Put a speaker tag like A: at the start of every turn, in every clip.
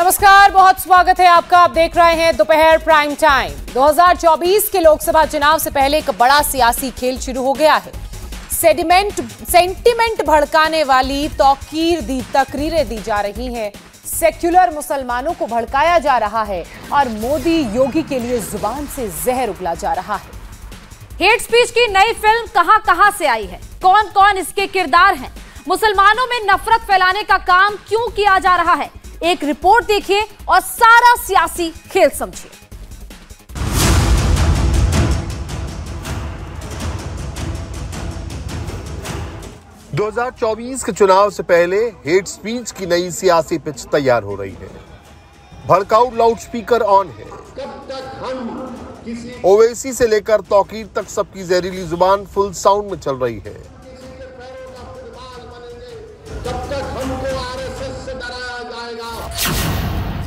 A: नमस्कार, बहुत स्वागत है आपका। आप देख रहे हैं दोपहर प्राइम टाइम। 2024 के लोकसभा चुनाव से पहले एक बड़ा सियासी खेल शुरू हो गया है। सेंटिमेंट भड़काने वाली तकरीरें दी जा रही हैं, सेक्युलर मुसलमानों को भड़काया जा रहा है और मोदी योगी के लिए जुबान से जहर उगला जा रहा है।
B: हेट स्पीच की नई फिल्म कहां से आई है, कौन कौन इसके किरदार हैं, मुसलमानों में नफरत फैलाने का काम क्यों किया जा रहा है, एक रिपोर्ट देखिए और सारा सियासी खेल समझिए।
C: – 2024 के चुनाव से पहले हेट स्पीच की नई सियासी पिच तैयार हो रही है। भड़काऊ लाउडस्पीकर ऑन है। ओवैसी से लेकर तौकीर तक सबकी जहरीली जुबान फुल साउंड में चल रही है।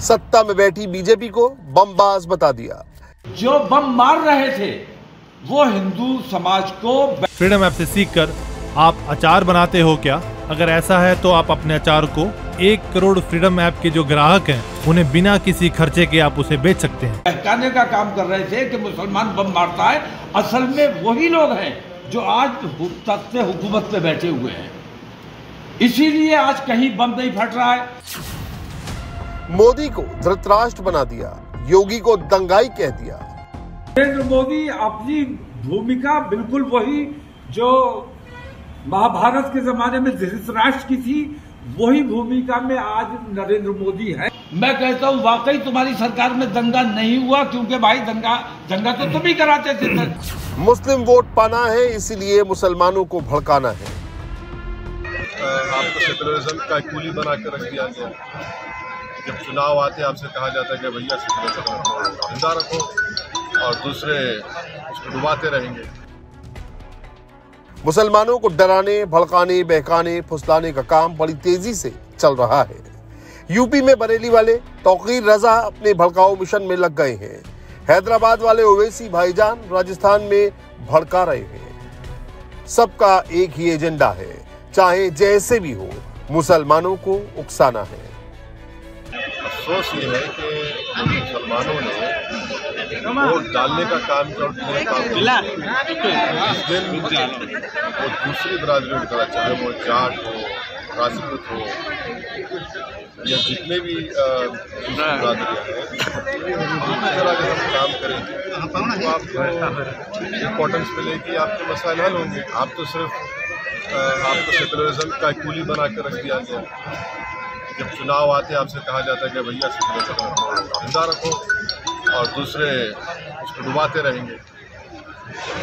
C: सत्ता में बैठी बीजेपी को बमबाज बता दिया।
D: जो बम मार रहे थे वो हिंदू समाज को।
E: फ्रीडम ऐप से सीखकर आप अचार बनाते हो क्या? अगर ऐसा है तो आप अपने अचार को 1 करोड़ फ्रीडम ऐप के जो ग्राहक हैं उन्हें बिना किसी खर्चे के आप उसे बेच सकते हैं।
D: बहकाने का काम कर रहे थे कि मुसलमान बम मारता है, असल में वही लोग हैं जो आज तख्ते हुकूमत पे बैठे हुए हैं, इसीलिए आज कहीं बम नहीं फट रहा है।
C: मोदी को धृतराष्ट्र बना दिया, योगी को दंगाई कह दिया।
D: नरेंद्र मोदी अपनी भूमिका बिल्कुल वही जो महाभारत के जमाने में धृतराष्ट्र की थी, वही भूमिका में आज नरेंद्र मोदी है। मैं कहता हूँ वाकई तुम्हारी सरकार में दंगा नहीं हुआ, क्योंकि भाई दंगा तो तुम ही कराते थे।
C: मुस्लिम वोट पाना है, इसीलिए मुसलमानों को भड़काना है।
F: आपको सेकुलरिज्म का कूली बना के रख दिया गया। जब चुनाव आते आपसे कहा जाता है कि भैया सेकुलरिज्म जिंदा रखो और दूसरे उसको डुबाते रहेंगे।
C: मुसलमानों को डराने, भड़काने, बहकाने, फुसलाने का काम बड़ी तेजी से चल रहा है। यूपी में बरेली वाले तौकीर रजा अपने भड़काऊ मिशन में लग गए हैं। हैदराबाद वाले ओवैसी भाईजान राजस्थान में भड़का रहे हैं। सबका एक ही एजेंडा है, चाहे जैसे भी हो, मुसलमानों को उकसाना है।
F: अफसोस ये है कि मुसलमानों ने वोट डालने का काम जिस दिन वो दूसरी बरादरी करा, चाहे वो जाट हो, राजपूत हो या जितने भी बरादरियाँ हैं, इस तरह के हम काम करेंगे तो आपको इम्पोर्टेंस मिलेगी, आपके मसाइल हल होंगे। आप तो सिर्फ आपको सेकुलरिज्म का कूली बना के रख दिया गया। जब चुनाव आते आपसे कहा जाता है कि भैया सेकुलरिज्म जिंदा रखो और दूसरे उसको डुबाते रहेंगे,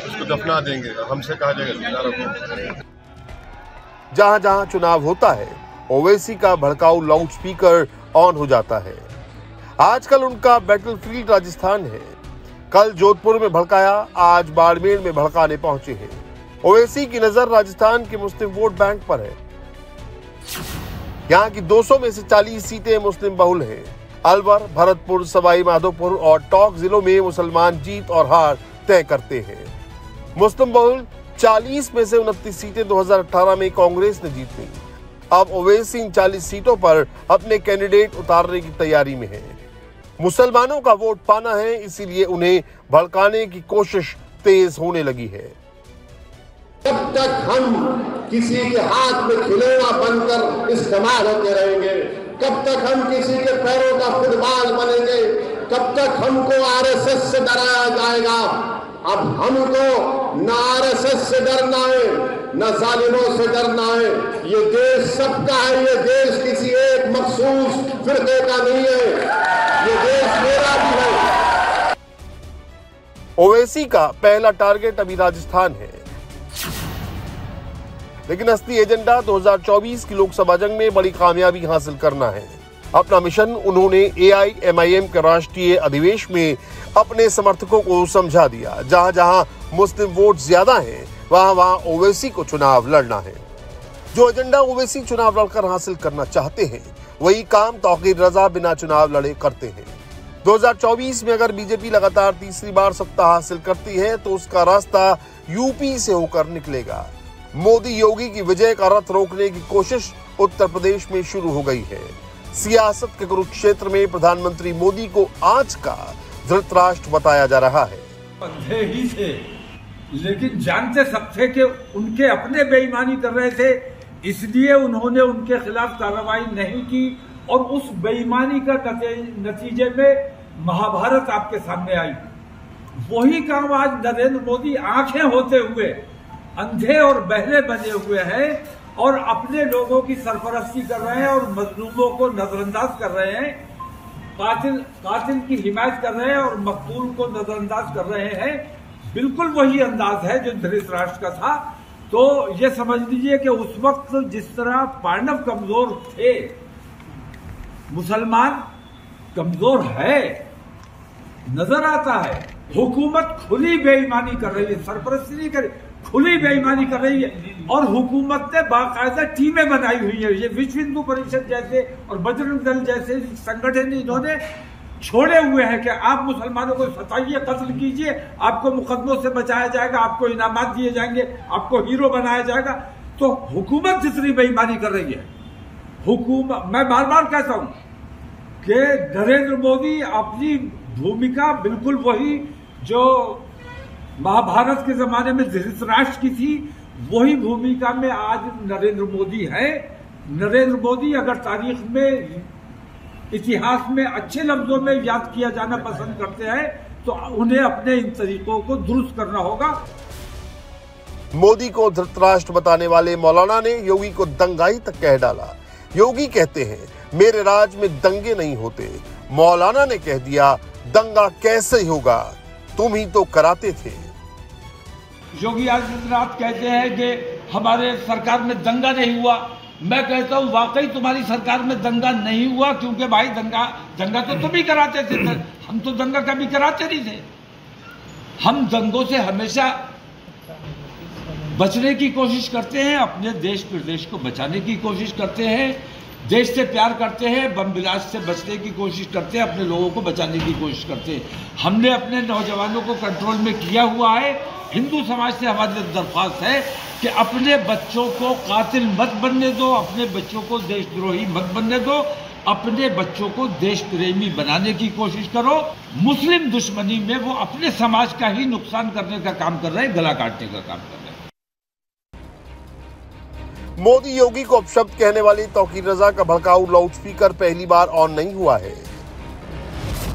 F: उसको दफना देंगे, और हमसे कहा जाएगा जिंदा रखो।
C: जहां जहां चुनाव होता है, ओवैसी का भड़काऊ लाउडस्पीकर ऑन हो जाता है। आजकल उनका बैटलफील्ड राजस्थान है। कल जोधपुर में भड़काया, आज बाड़मेर में भड़काने पहुंचे हैं। ओवैसी की नजर राजस्थान के मुस्लिम वोट बैंक पर है। यहाँ की 200 में से 40 सीटें मुस्लिम बहुल हैं। अलवर, भरतपुर, सवाई माधोपुर और टोंक जिलों में मुसलमान जीत और हार तय करते हैं। मुस्लिम बहुल 40 में से 29 सीटें 2018 में कांग्रेस ने जीत ली। अब ओवैसी इन 40 सीटों पर अपने कैंडिडेट उतारने की तैयारी में है। मुसलमानों का वोट पाना है, इसीलिए उन्हें भड़काने की कोशिश तेज होने लगी है।
G: जब तक हम किसी के हाथ में खिलौना बनकर इस्तेमाल होते रहेंगे, कब तक हम किसी के पैरों का फुटबॉल बनेंगे, कब तक हमको आरएसएस से डराया जाएगा। अब हमको न आरएसएस से डरना है, न जालिमों से डरना है। ये देश सबका है, ये देश किसी एक मखसूस फिरके का नहीं है, ये देश मेरा भी है।
C: ओवैसी का पहला टारगेट अभी राजस्थान है, लेकिन असली एजेंडा 2024 की लोकसभा जंग में बड़ी कामयाबी हासिल करना है। अपना मिशन उन्होंने AIMIM के राष्ट्रीय अधिवेशन में अपने समर्थकों को समझा दिया। जहां जहां मुस्लिम वोट ज्यादा हैं, वहां वहां ओवैसी को चुनाव लड़ना है। जो एजेंडा ओवैसी चुनाव लड़कर हासिल करना चाहते हैं, वही काम तौकीर रजा बिना चुनाव लड़े करते हैं। 2024 में अगर बीजेपी लगातार तीसरी बार सत्ता हासिल करती है, तो उसका रास्ता यूपी से होकर निकलेगा। मोदी योगी की विजय का रथ रोकने की कोशिश उत्तर प्रदेश में शुरू हो गई है। सियासत के कुरुक्षेत्र में प्रधानमंत्री मोदी को आज का धृतराष्ट्र बताया जा रहा है।
D: अंधे ही थे, लेकिन जानते सब थे कि उनके अपने बेईमानी कर रहे थे, इसलिए उन्होंने उनके खिलाफ कार्रवाई नहीं की और उस बेईमानी का नतीजे में महाभारत आपके सामने आई। वही काम आज नरेंद्र मोदी आंखें होते हुए अंधे और बहरे बने हुए हैं और अपने लोगों की सरपरस्ती कर रहे हैं और मजलूमों को नजरअंदाज कर रहे हैं, कातिल की हिमायत कर रहे हैं और मकतूल को नजरअंदाज कर रहे हैं। बिल्कुल वही अंदाज है जो धृतराष्ट्र का था। तो ये समझ लीजिए कि उस वक्त जिस तरह पांडव कमजोर थे, मुसलमान कमजोर है, नजर आता है। हुकूमत खुली बेईमानी कर रही है, सरपरस्ती नहीं कर, खुली बेईमानी कर रही है और हुकूमत ने बाकायदा टीमें बनाई हुई है। ये विश्व हिंदू परिषद जैसे और बजरंग दल जैसे संगठन इन्होंने छोड़े हुए हैं कि आप मुसलमानों को सताइए, कत्ल कीजिए, आपको मुकदमों से बचाया जाएगा, आपको इनामात दिए जाएंगे, आपको हीरो बनाया जाएगा। तो हुकूमत जितनी बेईमानी कर रही है, हुकूमत, मैं बार बार कहता हूं कि नरेंद्र मोदी अपनी भूमिका बिल्कुल वही जो महाभारत के जमाने में धृतराष्ट्र की थी, वही भूमिका में आज नरेंद्र मोदी है। नरेंद्र मोदी अगर तारीख में, इतिहास में अच्छे लफ्जों में याद किया जाना पसंद करते हैं तो उन्हें अपने इन तरीकों को दुरुस्त करना होगा।
C: मोदी को धृतराष्ट्र बताने वाले मौलाना ने योगी को दंगाई तक कह डाला। योगी कहते हैं मेरे राज में दंगे नहीं होते, मौलाना ने कह दिया दंगा कैसे होगा, तुम ही तो कराते थे।
D: योगी आदित्यनाथ कहते हैं कि हमारे सरकार में दंगा नहीं हुआ। मैं कहता हूं वाकई तुम्हारी सरकार में दंगा नहीं हुआ, क्योंकि भाई दंगा तो तुम ही कराते थे, हम तो दंगा कभी कराते नहीं थे। हम दंगों से हमेशा बचने की कोशिश करते हैं, अपने देश प्रदेश को बचाने की कोशिश करते हैं, देश से प्यार करते हैं, बम ब्लास्ट से बचने की कोशिश करते हैं, अपने लोगों को बचाने की कोशिश करते हैं। हमने अपने नौजवानों को कंट्रोल में किया हुआ है। हिंदू समाज से हमारी दरख्वास्त है कि अपने बच्चों को कातिल मत बनने दो, अपने बच्चों को देशद्रोही मत बनने दो, अपने बच्चों को देश प्रेमी बनाने की कोशिश करो। मुस्लिम दुश्मनी में वो अपने समाज का ही नुकसान करने का काम कर रहे हैं, गला काटने का काम कर रहे हैं।
C: मोदी योगी को अपशब्द कहने वाली तौकीर रजा का भड़काऊ लाउडस्पीकर पहली बार ऑन नहीं हुआ है।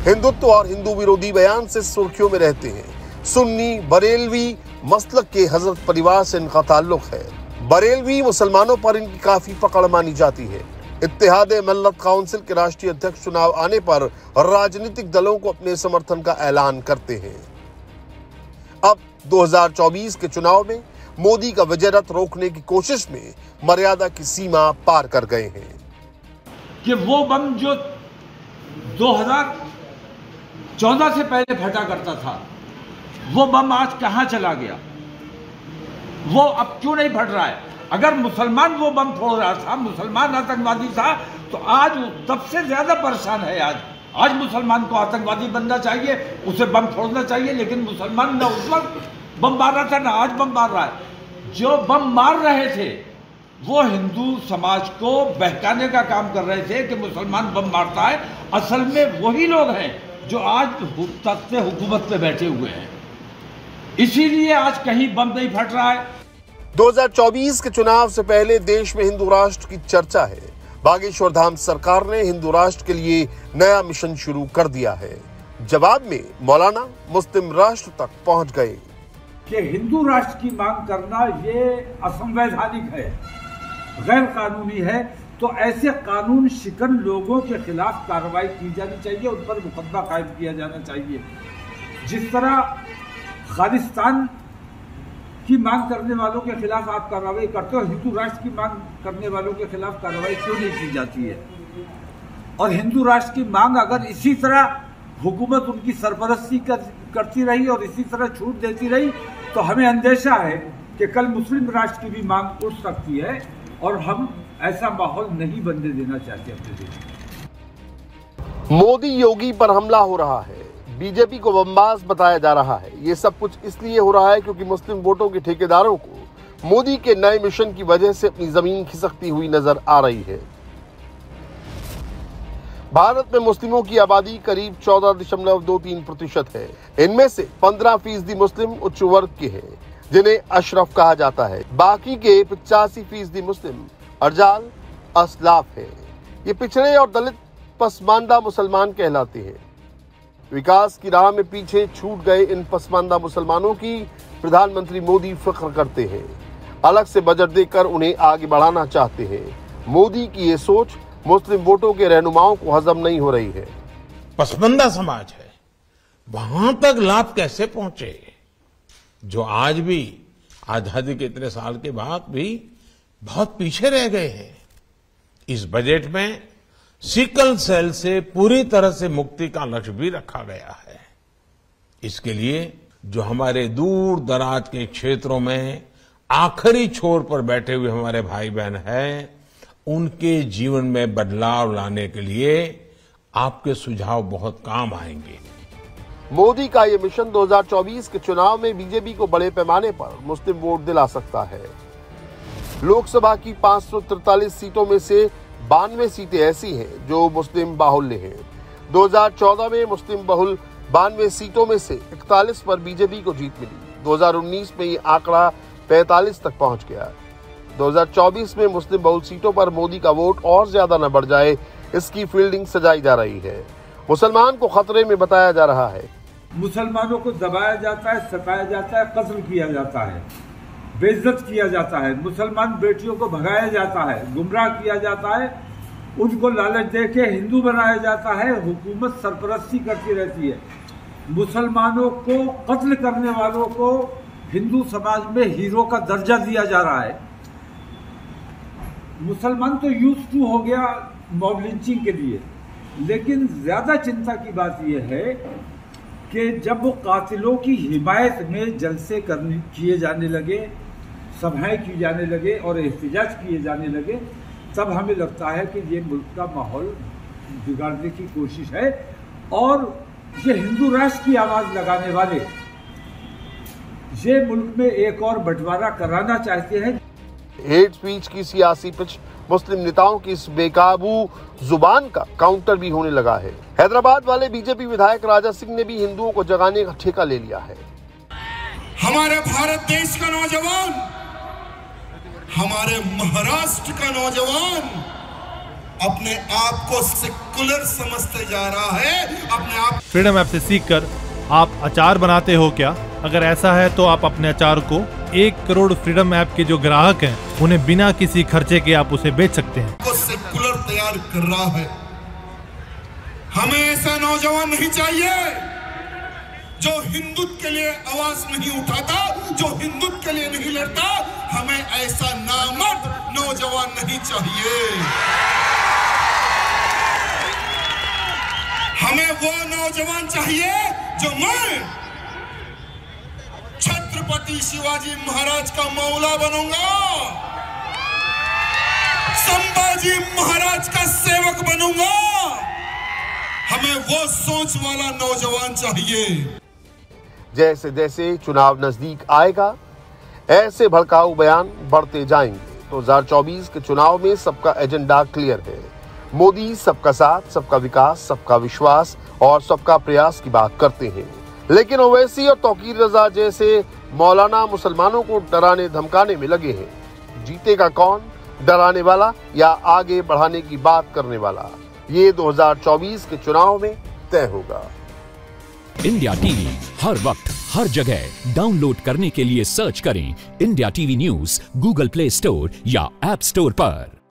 C: हिंदुत्व और हिंदू विरोधी बयान से सुर्खियों में रहते हैं। सुन्नी बरेलवी मसलक के हजरत परिवार से इनका ताल्लुक है। बरेलवी मुसलमानों पर इनकी काफी पकड़ मानी जाती है। इत्तेहाद मिल्लत काउंसिल के राष्ट्रीय अध्यक्ष चुनाव आने पर राजनीतिक दलों को अपने समर्थन का ऐलान करते हैं। अब 2024 के चुनाव में मोदी का विजय रथ रोकने की कोशिश में मर्यादा की सीमा पार कर गए हैं
D: कि वो बम जो 2014 से पहले फटा करता था, वो बम आज कहां चला गया, वो अब क्यों नहीं फट रहा है? अगर मुसलमान वो बम फोड़ रहा था, मुसलमान आतंकवादी था, तो आज तब से ज्यादा परेशान है। आज मुसलमान को आतंकवादी बनना चाहिए, उसे बम फोड़ना चाहिए, लेकिन मुसलमान ना उस वक्त बम मार रहा था ना आज बम मार रहा है। जो बम मार रहे थे वो हिंदू समाज को बहकाने का काम कर रहे थे कि मुसलमान बम मारता है। असल में वही लोग हैं जो आज तख्त हुकूमत पे बैठे हुए हैं, इसीलिए आज कहीं बम नहीं फट रहा है।
C: 2024 के चुनाव से पहले देश में हिंदू राष्ट्र की चर्चा है। बागेश्वर धाम सरकार ने हिंदू राष्ट्र के लिए नया मिशन शुरू कर दिया है। जवाब में मौलाना मुस्लिम राष्ट्र तक पहुंच गए
D: कि हिंदू राष्ट्र की मांग करना ये असंवैधानिक है, गैर कानूनी है। तो ऐसे कानून शिकन लोगों के खिलाफ कार्रवाई की जानी चाहिए, उन पर मुकदमा कायम किया जाना चाहिए। जिस तरह खालिस्तान की मांग करने वालों के खिलाफ आप कार्रवाई करते हो, हिंदू राष्ट्र की मांग करने वालों के खिलाफ कार्रवाई क्यों नहीं की जाती है? और हिंदू राष्ट्र की मांग अगर इसी तरह हुकूमत उनकी सरपरस्ती करती रही और इसी तरह छूट देती रही, तो हमें अंदेशा है कि कल मुस्लिम राष्ट्र की भी मांग उठ सकती है, और हम ऐसा माहौल नहीं बनने देना चाहते अपने देश में।
C: मोदी योगी पर हमला हो रहा है, बीजेपी को बमबाज बताया जा रहा है। ये सब कुछ इसलिए हो रहा है क्योंकि मुस्लिम वोटों के ठेकेदारों को मोदी के नए मिशन की वजह से अपनी जमीन खिसकती हुई नजर आ रही है। भारत में मुस्लिमों की आबादी करीब 14.23% है। इनमें से 15% मुस्लिम उच्च वर्ग के हैं, जिन्हें अशरफ कहा जाता है। बाकी के 85% मुस्लिम अर्जाल असलाफ है। ये पिछड़े और दलित पसमानदा मुसलमान कहलाते हैं। विकास की राह में पीछे छूट गए इन पसमानदा मुसलमानों की प्रधानमंत्री मोदी फख्र करते हैं। अलग से बजट देकर उन्हें आगे बढ़ाना चाहते हैं। मोदी की ये सोच मुस्लिम वोटों के रहनुमाओं को हजम नहीं हो रही है।
H: पसमानदा समाज है, वहां तक लाभ कैसे पहुंचे, जो आज भी आजादी के इतने साल के बाद भी बहुत पीछे रह गए हैं। इस बजट में सिकल सेल से पूरी तरह से मुक्ति का लक्ष्य भी रखा गया है। इसके लिए जो हमारे दूर दराज के क्षेत्रों में आखिरी छोर पर बैठे हुए हमारे भाई बहन हैं, उनके जीवन में बदलाव लाने के लिए आपके सुझाव बहुत काम आएंगे।
C: मोदी का ये मिशन 2024 के चुनाव में बीजेपी को बड़े पैमाने पर मुस्लिम वोट दिला सकता है। लोकसभा की 543 सीटों में से 92 सीटें ऐसी हैं जो मुस्लिम बाहुल्य हैं। 2014 में मुस्लिम बहुल 92 सीटों में से 41 पर बीजेपी को जीत मिली। 2019 में ये आंकड़ा 45 तक पहुंच गया। 2024 में मुस्लिम बहुल सीटों पर मोदी का वोट और ज्यादा न बढ़ जाए, इसकी फील्डिंग सजाई जा रही है। मुसलमान को खतरे में बताया जा रहा है।
D: मुसलमानों को दबाया जाता है, सताया जाता है, कत्ल किया जाता है, बेइज्जत किया जाता है। मुसलमान बेटियों को भगाया जाता है, गुमराह किया जाता है, उनको लालच देके हिंदू बनाया जाता है। हुकूमत सरपरस्ती करती रहती है। मुसलमानों को कत्ल करने वालों को हिंदू समाज में हीरो का दर्जा दिया जा रहा है। मुसलमान तो यूज टू हो गया मॉब लिंचिंग के लिए, लेकिन ज्यादा चिंता की बात यह है कि जब वो कातिलों की हिमायत में जलसे किए जाने लगे, सभाएं की जाने लगे और एहतजाज किए जाने लगे, तब हमें लगता है कि ये मुल्क का माहौल बिगाड़ने की कोशिश है। और ये हिंदू राष्ट्र की आवाज लगाने वाले ये मुल्क में एक और बंटवारा कराना चाहते हैं।
C: हेट स्पीच की सियासी पिच मुस्लिम नेताओं की इस बेकाबू जुबान का काउंटर भी होने लगा है। हैदराबाद वाले बीजेपी विधायक राजा सिंह ने भी हिंदुओं को जगाने का ठेका ले लिया है।
I: हमारे भारत देश का नौजवान, हमारे महाराष्ट्र का नौजवान अपने आप को सेकुलर समझते जा रहा है। अपने आप
E: फ्रीडम ऐप से सीखकर आप अचार बनाते हो क्या? अगर ऐसा है तो आप अपने अचार को 1 करोड़ फ्रीडम ऐप के जो ग्राहक हैं, उन्हें बिना किसी खर्चे के आप उसे बेच सकते हैं।
I: को सेकुलर तैयार कर रहा है। हमें ऐसा नौजवान नहीं चाहिए जो हिंदुत्व के लिए आवाज नहीं उठाता, जो हिंदुत्व के लिए नहीं लड़ता। हमें ऐसा नामर्द नौजवान नहीं चाहिए। हमें वो नौजवान चाहिए जो मैं छत्रपति शिवाजी महाराज का मौला बनूंगा, संभाजी महाराज का सेवक बनूंगा। हमें वो सोच वाला नौजवान चाहिए।
C: जैसे जैसे चुनाव नजदीक आएगा, ऐसे भड़काऊ बयान बढ़ते जाएंगे। 2024 के चुनाव में सबका एजेंडा क्लियर है। मोदी सबका साथ, सबका विकास, सबका विश्वास और सबका प्रयास की बात करते हैं, लेकिन ओवैसी और तौकीर रजा जैसे मौलाना मुसलमानों को डराने धमकाने में लगे हैं। जीतेगा कौन, डराने वाला या आगे बढ़ाने की बात करने वाला? ये 2024 के चुनाव में तय होगा।
J: इंडिया टीवी हर वक्त हर जगह डाउनलोड करने के लिए सर्च करें India TV news Google play store या ऐप स्टोर पर।